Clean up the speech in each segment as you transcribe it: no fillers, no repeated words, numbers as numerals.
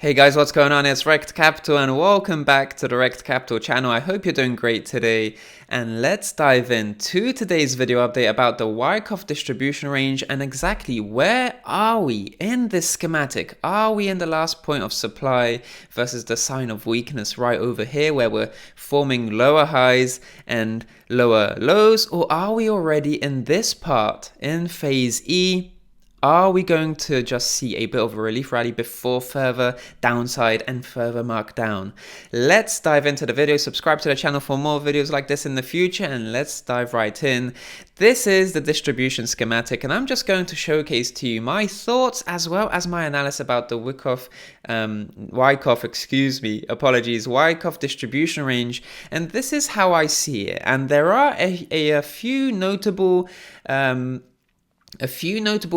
Hey guys, what's going on? It's Rekt Capital and welcome back to the Rekt Capital channel. I hope you're doing great today, and let's dive into today's video update about the Wyckoff distribution range and exactly where are we in this schematic. Are we in the last point of supply versus the sign of weakness right over here where we're forming lower highs and lower lows, or are we already in this part in phase E? Are we going to just see a bit of a relief rally before further downside and further markdown? Let's dive into the video. Subscribe to the channel for more videos like this in the future, and let's dive right in. This is the distribution schematic, and I'm just going to showcase to you my thoughts as well as my analysis about the Wyckoff distribution range, and this is how I see it. And there are a few notable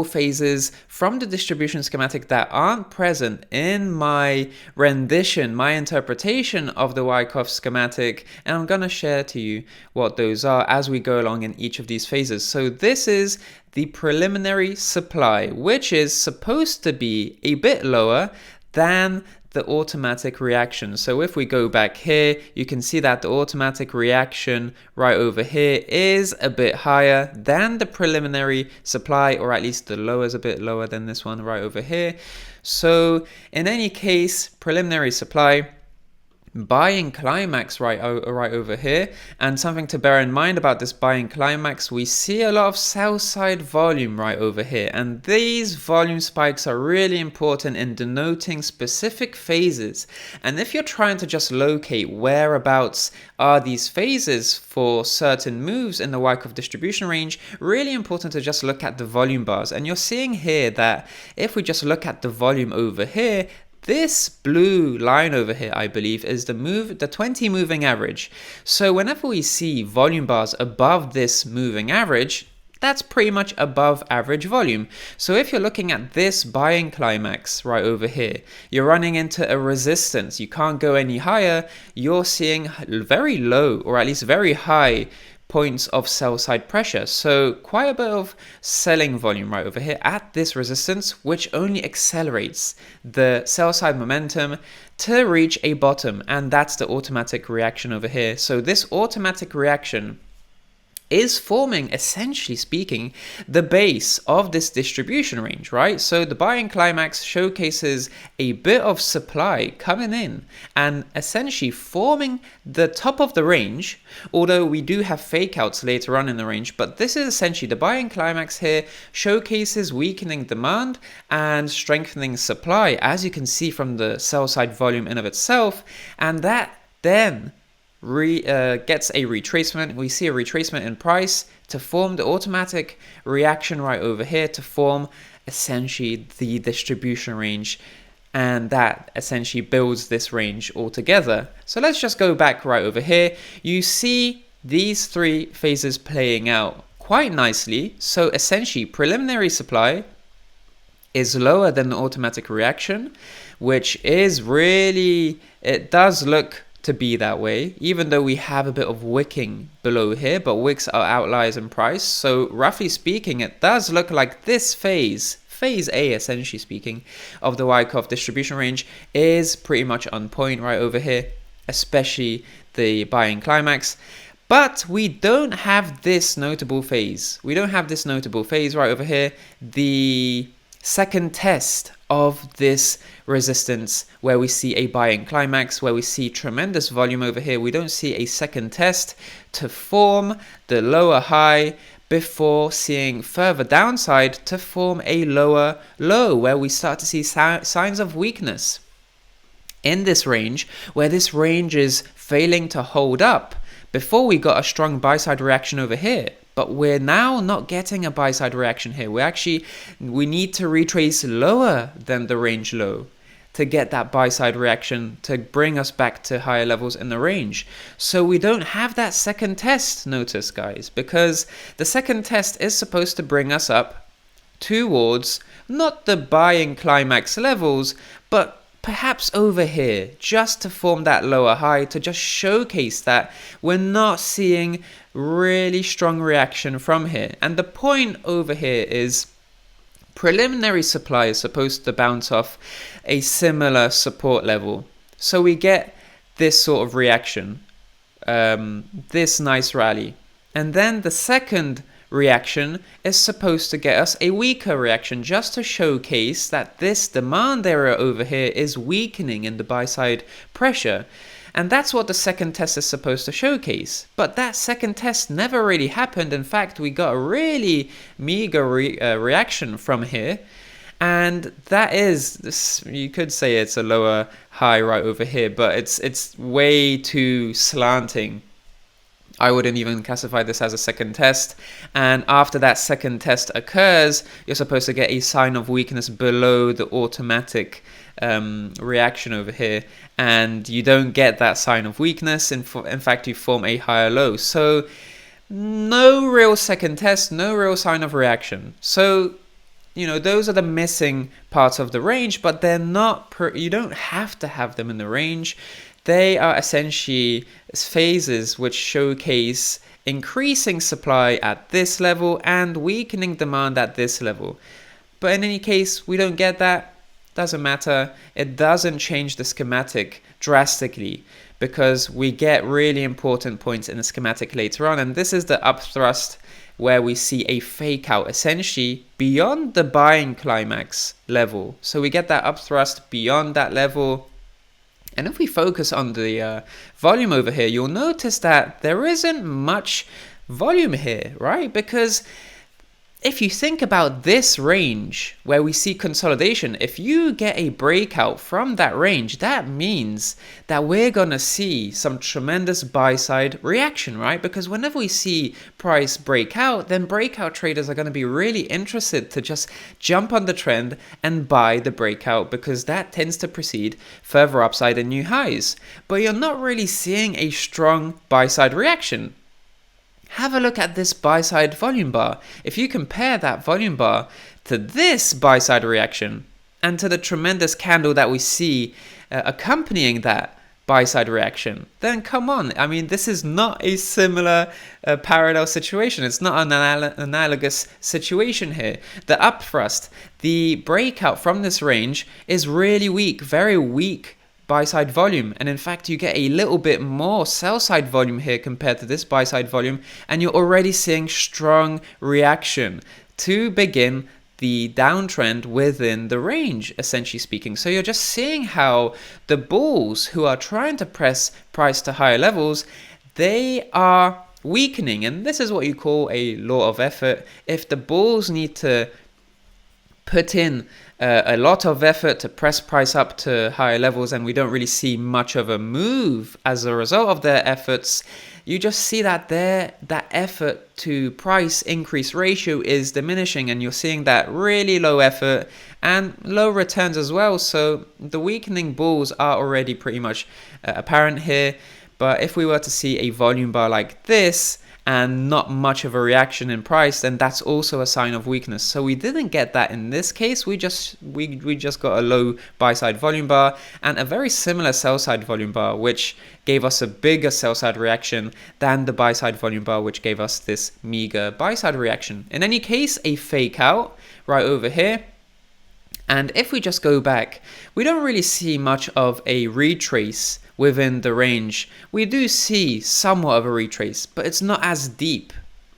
phases from the distribution schematic that aren't present in my rendition, my interpretation of the Wyckoff schematic, and I'm going to share to you what those are as we go along in each of these phases. So this is the preliminary supply, which is supposed to be a bit lower than the automatic reaction. So if we go back here, you can see that the automatic reaction right over here is a bit higher than the preliminary supply, or at least the low is a bit lower than this one right over here. So in any case, preliminary supply, buying climax right over here. And something to bear in mind about this buying climax, we see a lot of sell side volume right over here, and these volume spikes are really important in denoting specific phases. And if you're trying to just locate whereabouts are these phases for certain moves in the Wyckoff distribution range, really important to just look at the volume bars. And you're seeing here that if we just look at the volume over here, this blue line over here, I believe, is the 20 moving average. So whenever we see volume bars above this moving average, that's pretty much above average volume. So if you're looking at this buying climax right over here, you're running into a resistance. You can't go any higher. You're seeing very low, or at least very high, points of sell side pressure. So quite a bit of selling volume right over here at this resistance, which only accelerates the sell side momentum to reach a bottom, and that's the automatic reaction over here. So this automatic reaction is forming, essentially speaking, the base of this distribution range, right? So the buying climax showcases a bit of supply coming in and essentially forming the top of the range, although we do have fake outs later on in the range. But this is essentially the buying climax here, showcases weakening demand and strengthening supply, as you can see from the sell side volume in of itself, and that then gets a retracement. We see a retracement in price to form the automatic reaction right over here to form essentially the distribution range, and that essentially builds this range altogether. So let's just go back right over here. You see these three phases playing out quite nicely. So essentially preliminary supply is lower than the automatic reaction, which is really, it does look to be that way, even though we have a bit of wicking below here, but wicks are outliers in price. So roughly speaking, it does look like this phase A, essentially speaking, of the Wyckoff distribution range is pretty much on point right over here, especially the buying climax. But we don't have this notable phase. We don't have this notable phase right over here, the second test of this resistance, where we see a buying climax, where we see tremendous volume over here. We don't see a second test to form the lower high before seeing further downside to form a lower low, where we start to see signs of weakness in this range, where this range is failing to hold up before we got a strong buy side reaction over here. But we're now not getting a buy side reaction here. We need to retrace lower than the range low to get that buy side reaction to bring us back to higher levels in the range. So we don't have that second test, notice guys, because the second test is supposed to bring us up towards not the buying climax levels, but perhaps over here, just to form that lower high, to just showcase that we're not seeing really strong reaction from here. And the point over here is preliminary supply is supposed to bounce off a similar support level. So we get this sort of reaction, this nice rally. And then the second reaction is supposed to get us a weaker reaction, just to showcase that this demand area over here is weakening in the buy side pressure. And that's what the second test is supposed to showcase. But that second test never really happened. In fact, we got a really meager reaction from here. And that is, this, you could say it's a lower high right over here, but it's way too slanting. I wouldn't even classify this as a second test. And after that second test occurs, you're supposed to get a sign of weakness below the automatic reaction over here. And you don't get that sign of weakness. In fact, you form a higher low. So no real second test, no real sign of reaction. So, you know, those are the missing parts of the range, but they're not, you don't have to have them in the range. They are essentially phases which showcase increasing supply at this level and weakening demand at this level. But in any case, we don't get that. Doesn't matter. It doesn't change the schematic drastically, because we get really important points in the schematic later on. And this is the upthrust where we see a fake out essentially beyond the buying climax level. So we get that upthrust beyond that level. And if we focus on the volume over here, you'll notice that there isn't much volume here, right? Because if you think about this range where we see consolidation, if you get a breakout from that range, that means that we're going to see some tremendous buy side reaction, right? Because whenever we see price break out, then breakout traders are going to be really interested to just jump on the trend and buy the breakout, because that tends to precede further upside and new highs. But you're not really seeing a strong buy side reaction. Have a look at this buy side volume bar. If you compare that volume bar to this buy side reaction and to the tremendous candle that we see accompanying that buy side reaction, then come on. I mean, this is not a similar parallel situation. It's not an analogous situation here. The upthrust, the breakout from this range is really weak, very weak buy side volume, and in fact you get a little bit more sell side volume here compared to this buy side volume, and you're already seeing strong reaction to begin the downtrend within the range, essentially speaking. So you're just seeing how the bulls who are trying to press price to higher levels, they are weakening, and this is what you call a law of effort. If the bulls need to put in a lot of effort to press price up to higher levels, and we don't really see much of a move as a result of their efforts, you just see that that effort to price increase ratio is diminishing, and you're seeing that really low effort and low returns as well. So the weakening bulls are already pretty much apparent here. But if we were to see a volume bar like this and not much of a reaction in price, then that's also a sign of weakness. So we didn't get that in this case. We just got a low buy side volume bar and a very similar sell side volume bar, which gave us a bigger sell side reaction than the buy side volume bar, which gave us this meager buy side reaction. In any case, a fake out right over here. And if we just go back, we don't really see much of a retrace within the range. We do see somewhat of a retrace, but it's not as deep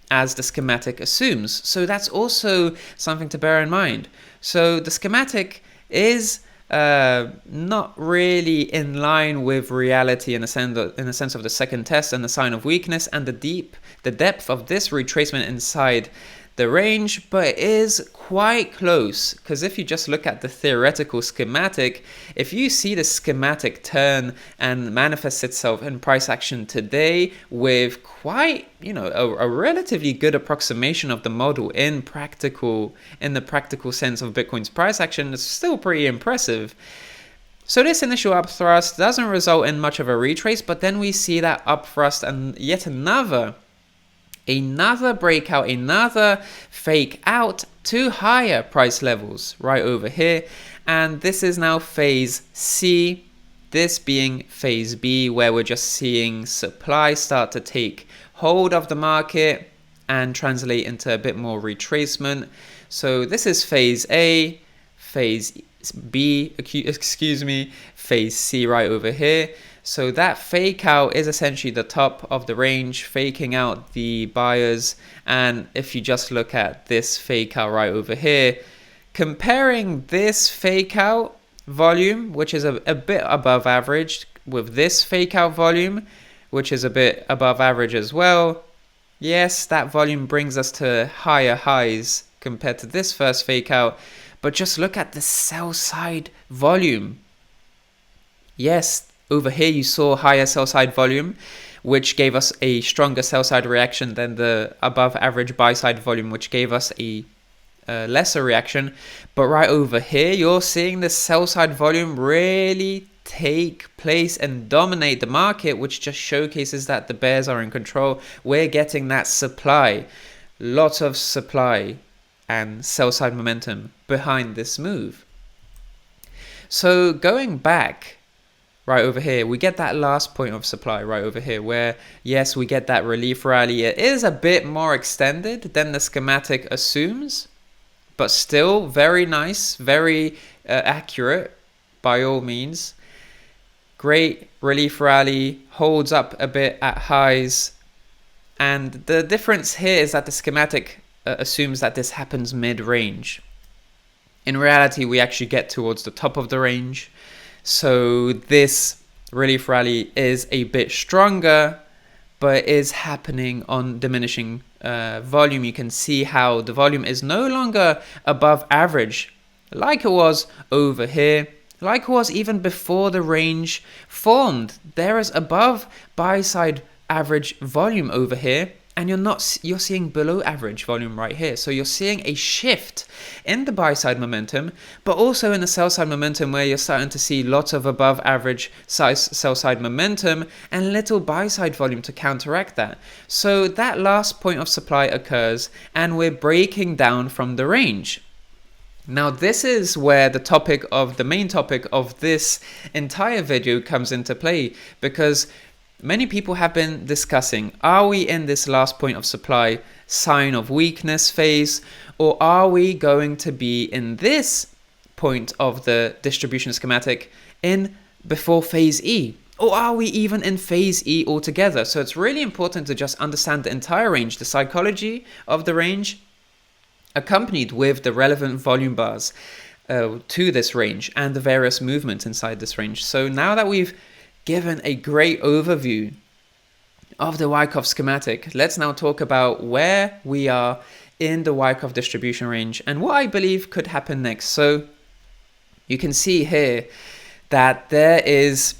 as the schematic assumes. So that's also something to bear in mind. So the schematic is not really in line with reality in the sense of the second test and the sign of weakness and the depth of this retracement inside the range, but it is quite close, because if you just look at the theoretical schematic, if you see the schematic turn and manifest itself in price action today with quite, a relatively good approximation of the model in the practical sense of Bitcoin's price action, it's still pretty impressive. So this initial upthrust doesn't result in much of a retrace, but then we see that upthrust and yet another breakout, another fake out to higher price levels right over here. And this is now phase C, this being phase B, where we're just seeing supply start to take hold of the market and translate into a bit more retracement. So this is phase A, phase B, phase C right over here. So that fake out is essentially the top of the range, faking out the buyers. And if you just look at this fake out right over here, comparing this fake out volume, which is a bit above average, with this fake out volume, which is a bit above average as well, yes, that volume brings us to higher highs compared to this first fake out. But just look at the sell side volume. Yes, over here you saw higher sell side volume, which gave us a stronger sell side reaction than the above average buy side volume, which gave us a lesser reaction. But right over here, you're seeing the sell side volume really take place and dominate the market, which just showcases that the bears are in control. We're getting that supply, lots of supply and sell side momentum behind this move. So going back right over here, we get that last point of supply right over here where, yes, we get that relief rally. It is a bit more extended than the schematic assumes, but still very nice, very accurate by all means. Great relief rally, holds up a bit at highs. And the difference here is that the schematic assumes that this happens mid-range. In reality, we actually get towards the top of the range. So this relief rally is a bit stronger, but is happening on diminishing volume. You can see how the volume is no longer above average like it was over here, like it was even before the range formed. There is above buy side average volume over here, and you're seeing below average volume right here. So you're seeing a shift in the buy side momentum, but also in the sell side momentum, where you're starting to see lots of above average size sell side momentum and little buy side volume to counteract that. So that last point of supply occurs, and we're breaking down from the range. Now this is where the main topic of this entire video comes into play, because many people have been discussing, are we in this last point of supply sign of weakness phase, or are we going to be in this point of the distribution schematic before phase E? Or are we even in phase E altogether? So it's really important to just understand the entire range, the psychology of the range, accompanied with the relevant volume bars to this range and the various movements inside this range. So now that we've given a great overview of the Wyckoff schematic, let's now talk about where we are in the Wyckoff distribution range and what I believe could happen next. So you can see here that there is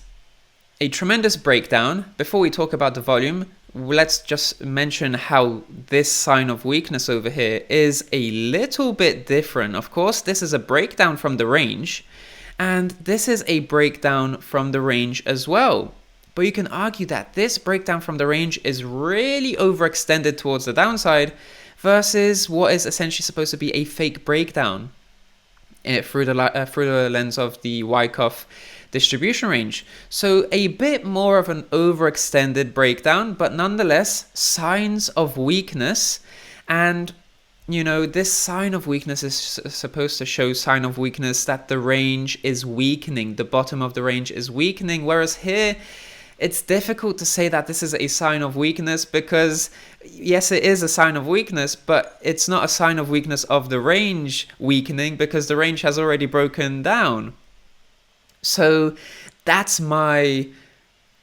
a tremendous breakdown. Before we talk about the volume, let's just mention how this sign of weakness over here is a little bit different. Of course, this is a breakdown from the range, and this is a breakdown from the range as well. But you can argue that this breakdown from the range is really overextended towards the downside versus what is essentially supposed to be a fake breakdown through the lens of the Wyckoff distribution range. So a bit more of an overextended breakdown, but nonetheless signs of weakness. And you know, this sign of weakness is supposed to show sign of weakness that the range is weakening, the bottom of the range is weakening, whereas here it's difficult to say that this is a sign of weakness, because yes, it is a sign of weakness, but it's not a sign of weakness of the range weakening, because the range has already broken down. So that's my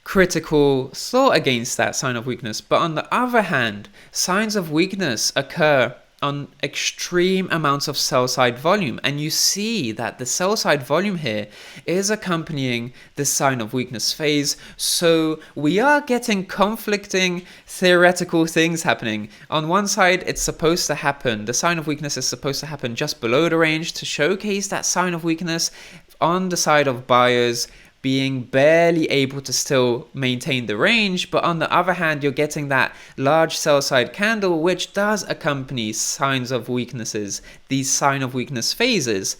critical thought against that sign of weakness. But on the other hand, signs of weakness occur on extreme amounts of sell side volume, and you see that the sell side volume here is accompanying this sign of weakness phase. So we are getting conflicting theoretical things happening. On one side, it's supposed to happen, the sign of weakness is supposed to happen just below the range to showcase that sign of weakness on the side of buyers being barely able to still maintain the range. But on the other hand, you're getting that large sell side candle, which does accompany signs of weaknesses, these sign of weakness phases,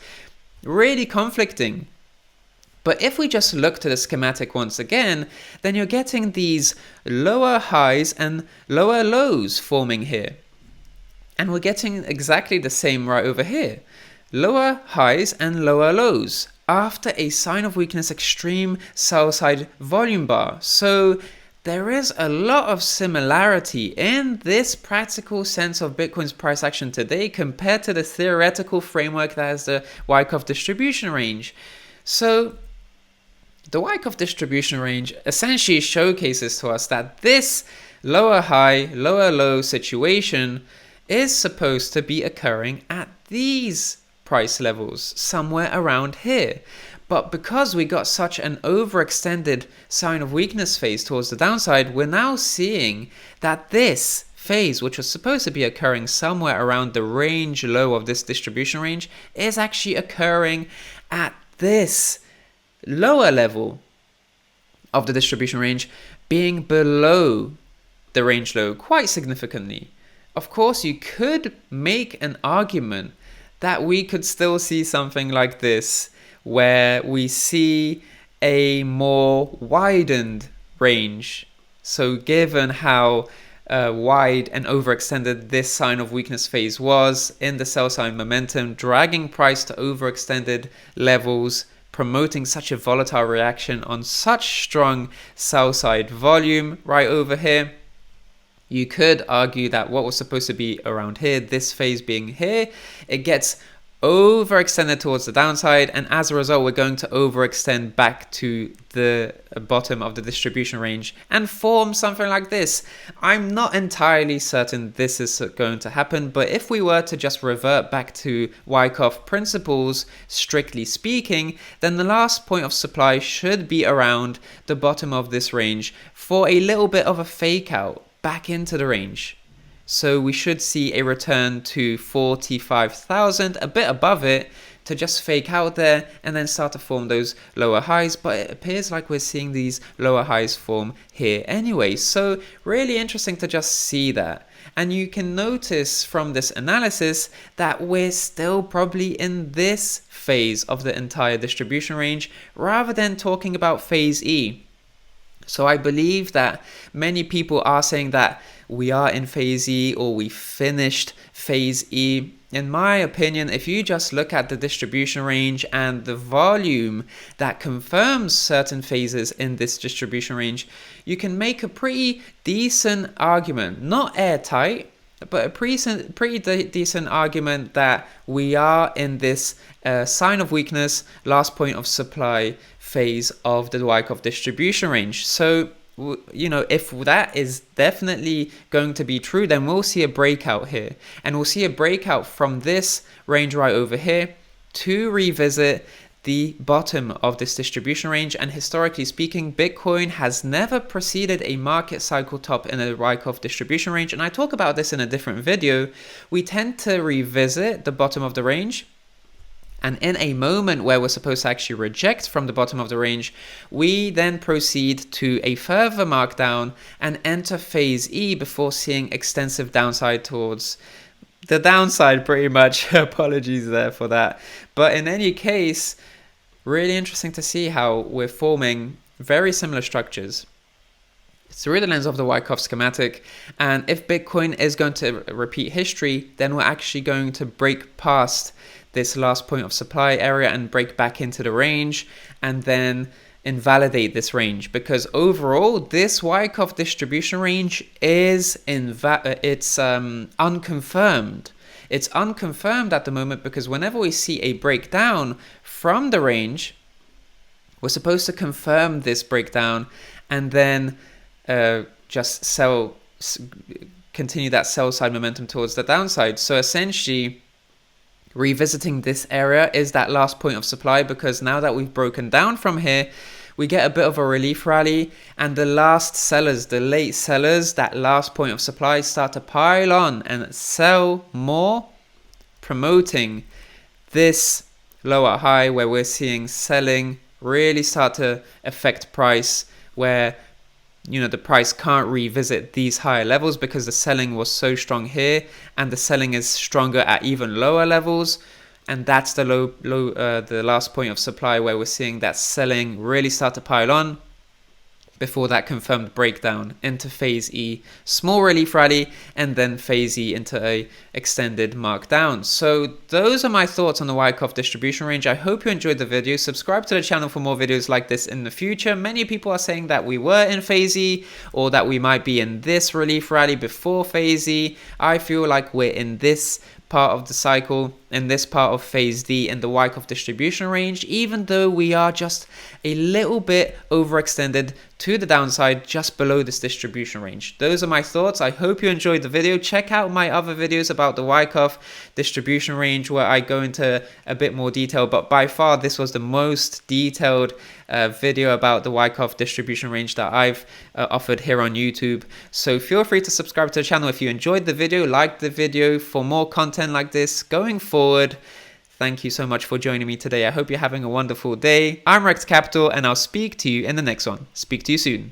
really conflicting. But if we just look to the schematic once again, then you're getting these lower highs and lower lows forming here. And we're getting exactly the same right over here. Lower highs and lower lows after a sign of weakness extreme sell side volume bar. So there is a lot of similarity in this practical sense of Bitcoin's price action today compared to the theoretical framework that is the Wyckoff distribution range. So the Wyckoff distribution range essentially showcases to us that this lower high, lower low situation is supposed to be occurring at these price levels, somewhere around here. But because we got such an overextended sign of weakness phase towards the downside, we're now seeing that this phase, which was supposed to be occurring somewhere around the range low of this distribution range, is actually occurring at this lower level of the distribution range, being below the range low quite significantly. Of course, you could make an argument that we could still see something like this, where we see a more widened range. So given how wide and overextended this sign of weakness phase was in the sell side momentum, dragging price to overextended levels, promoting such a volatile reaction on such strong sell side volume right over here, you could argue that what was supposed to be around here, this phase being here, it gets overextended towards the downside, and as a result we're going to overextend back to the bottom of the distribution range and form something like this. I'm not entirely certain this is going to happen, but if we were to just revert back to Wyckoff principles, strictly speaking, then the last point of supply should be around the bottom of this range for a little bit of a fake out back into the range. So we should see a return to 45,000, a bit above it, to just fake out there and then start to form those lower highs. But it appears like we're seeing these lower highs form here anyway. So really interesting to just see that. And you can notice from this analysis that we're still probably in this phase of the entire distribution range rather than talking about phase E. So I believe that many people are saying that we are in phase E or we finished phase E. In my opinion, if you just look at the distribution range and the volume that confirms certain phases in this distribution range, you can make a pretty decent argument, not airtight, but a pretty decent argument that we are in this sign of weakness, last point of supply phase of the Wyckoff distribution range. So, you know, if that is definitely going to be true, then we'll see a breakout here. And we'll see a breakout from this range right over here to revisit the bottom of this distribution range. And historically speaking, Bitcoin has never preceded a market cycle top in a Wyckoff distribution range. And I talk about this in a different video. We tend to revisit the bottom of the range, and in a moment where we're supposed to actually reject from the bottom of the range, we then proceed to a further markdown and enter phase E before seeing extensive downside towards the downside pretty much. Apologies there for that. But in any case, really interesting to see how we're forming very similar structures through the lens of the Wyckoff schematic. And if Bitcoin is going to repeat history, then we're actually going to break past this last point of supply area and break back into the range and then invalidate this range, because overall this Wyckoff distribution range is unconfirmed. It's unconfirmed at the moment, because whenever we see a breakdown from the range, we're supposed to confirm this breakdown and then just continue that sell side momentum towards the downside. So essentially, revisiting this area is that last point of supply, because now that we've broken down from here, we get a bit of a relief rally, and the last sellers, the late sellers, that last point of supply start to pile on and sell more, promoting this lower high where we're seeing selling really start to affect price, where you know the price can't revisit these higher levels because the selling was so strong here, and the selling is stronger at even lower levels. And that's the the last point of supply where we're seeing that selling really start to pile on, before that confirmed breakdown into phase E, small relief rally, and then phase E into a extended markdown. So those are my thoughts on the Wyckoff distribution range. I hope you enjoyed the video. Subscribe to the channel for more videos like this in the future. Many people are saying that we were in phase E, or that we might be in this relief rally before phase E. I feel like we're in this part of the cycle, in this part of phase D in the Wyckoff distribution range, even though we are just a little bit overextended to the downside just below this distribution range. Those are my thoughts. I hope you enjoyed the video. Check out my other videos about the Wyckoff distribution range where I go into a bit more detail, but by far this was the most detailed video about the Wyckoff distribution range that I've offered here on YouTube. So feel free to subscribe to the channel if you enjoyed the video, like the video for more content like this going forward. Thank you so much for joining me today. I hope you're having a wonderful day. I'm Rekt Capital, and I'll speak to you in the next one. Speak to you soon.